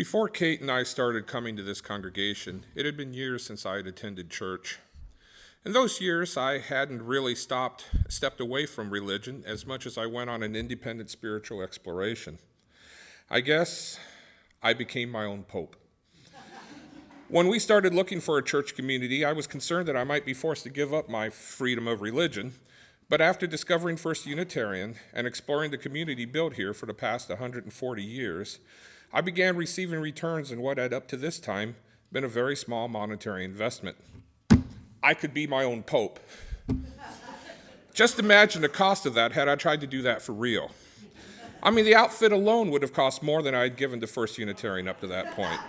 Before Kate and I started coming to this congregation, it had been years since I had attended church. In those years, I hadn't really stepped away from religion as much as I went on an independent spiritual exploration. I guess I became my own pope. When we started looking for a church community, I was concerned that I might be forced to give up my freedom of religion. But after discovering First Unitarian and exploring the community built here for the past 140 years, I began receiving returns in what had up to this time been a very small monetary investment. I could be my own pope. Just imagine the cost of that had I tried to do that for real. I mean, the outfit alone would have cost more than I had given to First Unitarian up to that point.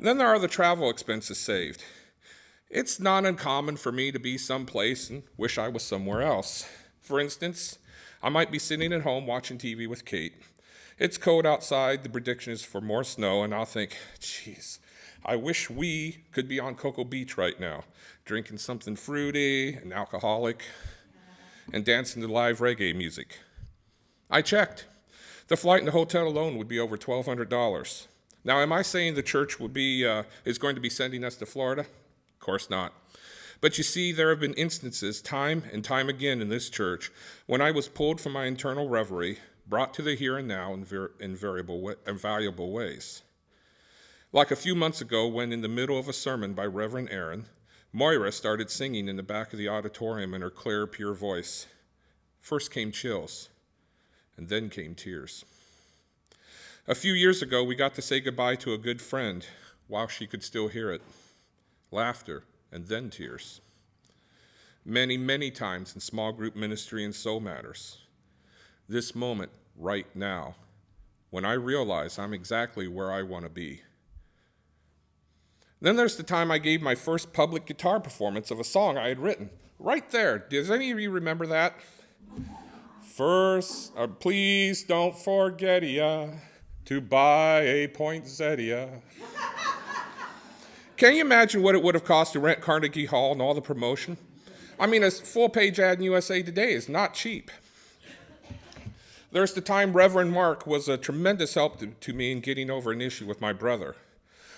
Then there are the travel expenses saved. It's not uncommon for me to be someplace and wish I was somewhere else. For instance, I might be sitting at home watching TV with Kate. It's cold outside, the prediction is for more snow, and I'll think, geez, I wish we could be on Cocoa Beach right now, drinking something fruity and alcoholic, and dancing to live reggae music. I checked. The flight and the hotel alone would be over $1,200. Now, am I saying the church is going to be sending us to Florida? Of course not. But you see, there have been instances time and time again in this church when I was pulled from my internal reverie, brought to the here and now in valuable ways. Like a few months ago when in the middle of a sermon by Reverend Aaron, Moira started singing in the back of the auditorium in her clear, pure voice. First came chills, and then came tears. A few years ago, we got to say goodbye to a good friend while she could still hear it. Laughter, and then tears. Many, many times in small group ministry and soul matters. This moment, right now, when I realize I'm exactly where I want to be. Then there's the time I gave my first public guitar performance of a song I had written. Right there. Does any of you remember that? First, please don't forget to buy a poinsettia. Can you imagine what it would have cost to rent Carnegie Hall and all the promotion? I mean, a full-page ad in USA Today is not cheap. There's the time Reverend Mark was a tremendous help to me in getting over an issue with my brother.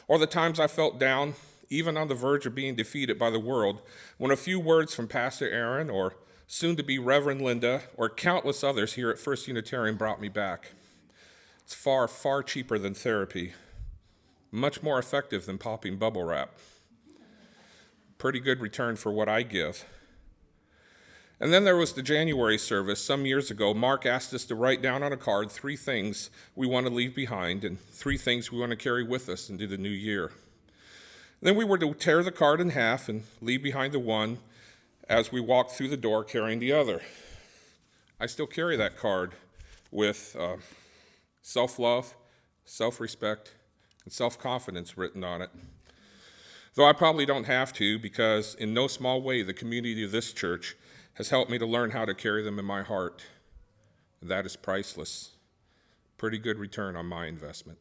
Or the times I felt down, even on the verge of being defeated by the world, when a few words from Pastor Aaron or soon-to-be Reverend Linda or countless others here at First Unitarian brought me back. It's far, far cheaper than therapy. Much more effective than popping bubble wrap. Pretty good return for what I give. And then there was the January service. Some years ago, Mark asked us to write down on a card 3 things we want to leave behind and 3 things we want to carry with us into the new year. Then we were to tear the card in half and leave behind the one as we walked through the door carrying the other. I still carry that card with self-love, self-respect, and self-confidence written on it. Though I probably don't have to, because in no small way the community of this church has helped me to learn how to carry them in my heart. That is priceless. Pretty good return on my investment.